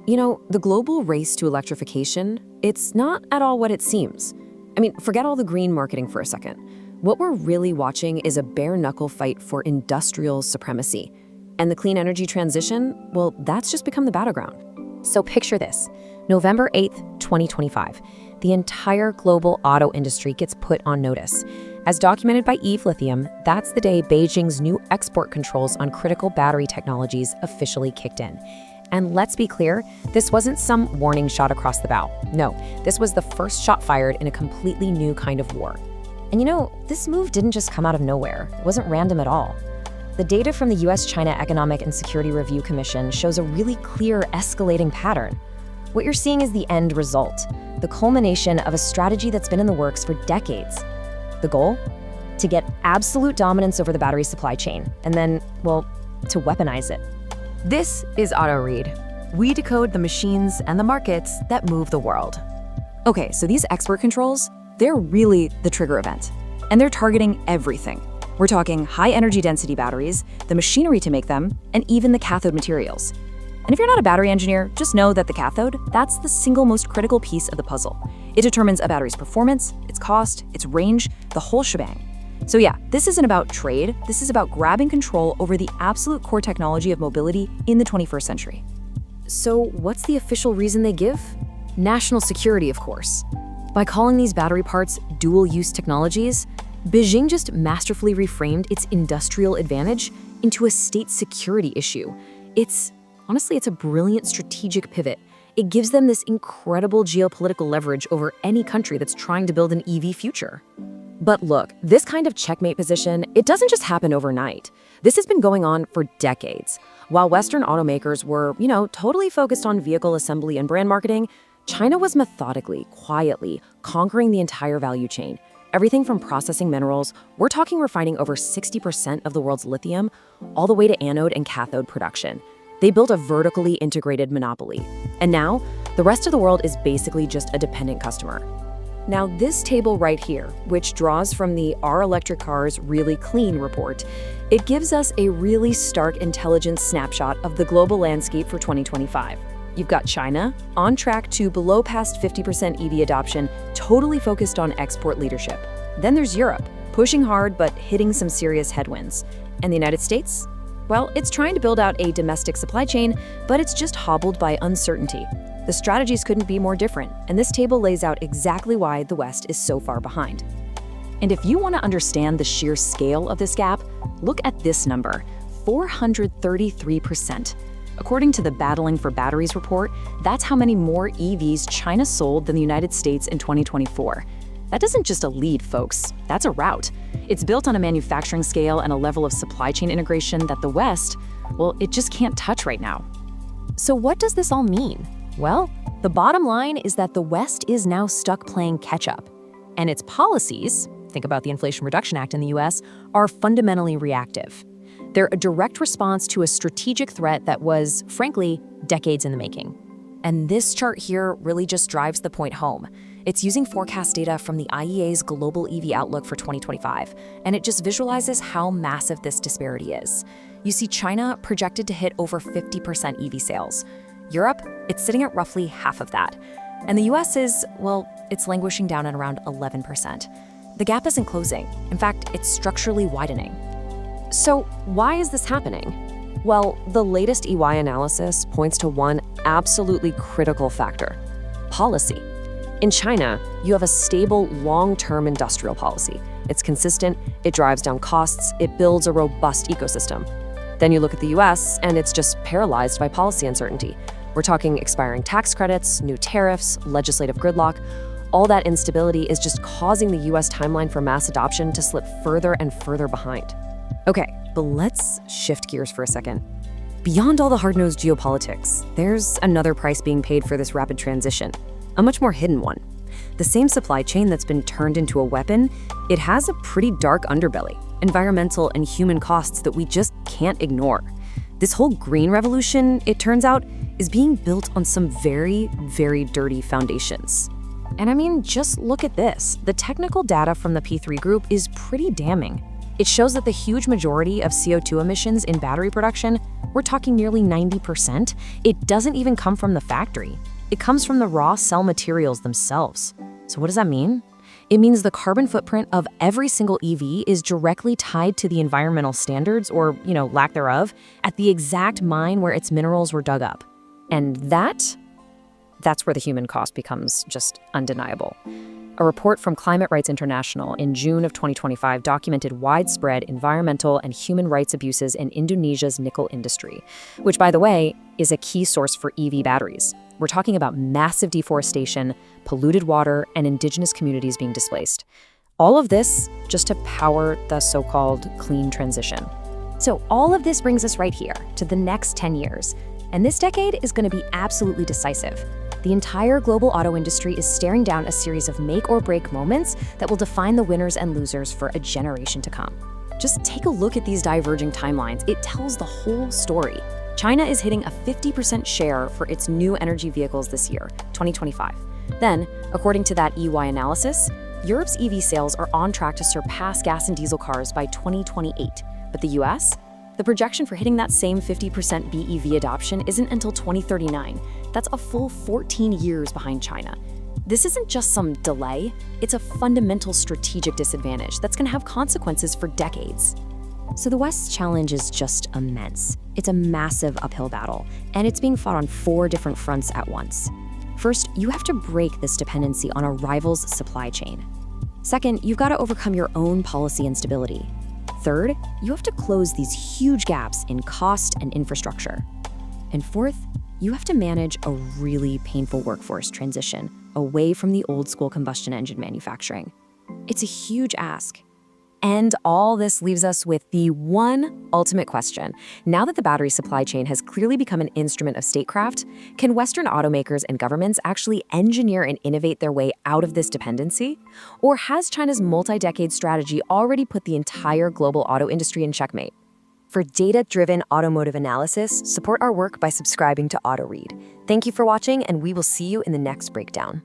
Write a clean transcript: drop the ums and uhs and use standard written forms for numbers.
You know, the global race to electrification, it's not at all what it seems. I mean, forget all the green marketing for a second. What we're really watching is a bare-knuckle fight for industrial supremacy. And the clean energy transition, well, that's just become the battleground. So picture this, November 8th, 2025. The entire global auto industry gets put on notice. As documented by Eve Lithium, that's the day Beijing's new export controls on critical battery technologies officially kicked in. And let's be clear, this wasn't some warning shot across the bow. No, this was the first shot fired in a completely new kind of war. And you know, this move didn't just come out of nowhere. It wasn't random at all. The data from the US-China Economic and Security Review Commission shows a really clear escalating pattern. What you're seeing is the end result, the culmination of a strategy that's been in the works for decades. The goal? To get absolute dominance over the battery supply chain, and then, well, to weaponize it. This is Auto Read. We decode the machines and the markets that move the world. Okay, so these export controls, they're really the trigger event. And they're targeting everything. We're talking high energy density batteries, the machinery to make them, and even the cathode materials. And if you're not a battery engineer, just know that the cathode, that's the single most critical piece of the puzzle. It determines a battery's performance, its cost, its range, the whole shebang. So yeah, this isn't about trade, this is about grabbing control over the absolute core technology of mobility in the 21st century. So what's the official reason they give? National security, of course. By calling these battery parts dual-use technologies, Beijing just masterfully reframed its industrial advantage into a state security issue. Honestly, it's a brilliant strategic pivot. It gives them this incredible geopolitical leverage over any country that's trying to build an EV future. But look, this kind of checkmate position, it doesn't just happen overnight. This has been going on for decades. While Western automakers were, totally focused on vehicle assembly and brand marketing, China was methodically, quietly, conquering the entire value chain. Everything from processing minerals, we're talking refining over 60% of the world's lithium, all the way to anode and cathode production. They built a vertically integrated monopoly. And now, the rest of the world is basically just a dependent customer. Now, this table right here, which draws from the Are Electric Cars Really Clean report, it gives us a really stark intelligence snapshot of the global landscape for 2025. You've got China, on track to below past 50% EV adoption, totally focused on export leadership. Then there's Europe, pushing hard but hitting some serious headwinds. And the United States? Well, it's trying to build out a domestic supply chain, but it's just hobbled by uncertainty. The strategies couldn't be more different, and this table lays out exactly why the West is so far behind. And if you want to understand the sheer scale of this gap, look at this number, 433%. According to the Battling for Batteries report, that's how many more EVs China sold than the United States in 2024. That doesn't just a lead, folks. That's a route. It's built on a manufacturing scale and a level of supply chain integration that the West, well, it just can't touch right now. So what does this all mean? Well, the bottom line is that the West is now stuck playing catch-up. And its policies, think about the Inflation Reduction Act in the US, are fundamentally reactive. They're a direct response to a strategic threat that was, frankly, decades in the making. And this chart here really just drives the point home. It's using forecast data from the IEA's Global EV Outlook for 2025, and it just visualizes how massive this disparity is. You see China projected to hit over 50% EV sales. Europe, it's sitting at roughly half of that. And the US is, well, it's languishing down at around 11%. The gap isn't closing. In fact, it's structurally widening. So why is this happening? Well, the latest EY analysis points to one absolutely critical factor: policy. In China, you have a stable, long-term industrial policy. It's consistent, it drives down costs, it builds a robust ecosystem. Then you look at the US, and it's just paralyzed by policy uncertainty. We're talking expiring tax credits, new tariffs, legislative gridlock. All that instability is just causing the US timeline for mass adoption to slip further and further behind. Okay, but let's shift gears for a second. Beyond all the hard-nosed geopolitics, there's another price being paid for this rapid transition, a much more hidden one. The same supply chain that's been turned into a weapon, it has a pretty dark underbelly, environmental and human costs that we just can't ignore. This whole green revolution, it turns out, is being built on some very, very dirty foundations. And I mean, just look at this. The technical data from the P3 group is pretty damning. It shows that the huge majority of CO2 emissions in battery production, we're talking nearly 90%, it doesn't even come from the factory. It comes from the raw cell materials themselves. So what does that mean? It means the carbon footprint of every single EV is directly tied to the environmental standards, or, lack thereof, at the exact mine where its minerals were dug up. And that's where the human cost becomes just undeniable. A report from Climate Rights International in June of 2025 documented widespread environmental and human rights abuses in Indonesia's nickel industry, which, by the way, is a key source for EV batteries. We're talking about massive deforestation, polluted water, and indigenous communities being displaced. All of this just to power the so-called clean transition. So all of this brings us right here to the next 10 years. And this decade is going to be absolutely decisive. The entire global auto industry is staring down a series of make-or-break moments that will define the winners and losers for a generation to come. Just take a look at these diverging timelines. It tells the whole story. China is hitting a 50% share for its new energy vehicles this year, 2025. Then, according to that EY analysis, Europe's EV sales are on track to surpass gas and diesel cars by 2028. But the US? The projection for hitting that same 50% BEV adoption isn't until 2039. That's a full 14 years behind China. This isn't just some delay, it's a fundamental strategic disadvantage that's going to have consequences for decades. So the West's challenge is just immense. It's a massive uphill battle, and it's being fought on 4 different fronts at once. First, you have to break this dependency on a rival's supply chain. Second, you've got to overcome your own policy instability. Third, you have to close these huge gaps in cost and infrastructure. And fourth, you have to manage a really painful workforce transition away from the old-school combustion engine manufacturing. It's a huge ask. And all this leaves us with the one ultimate question. Now that the battery supply chain has clearly become an instrument of statecraft, can Western automakers and governments actually engineer and innovate their way out of this dependency? Or has China's multi-decade strategy already put the entire global auto industry in checkmate? For data-driven automotive analysis, support our work by subscribing to AutoRead. Thank you for watching, and we will see you in the next breakdown.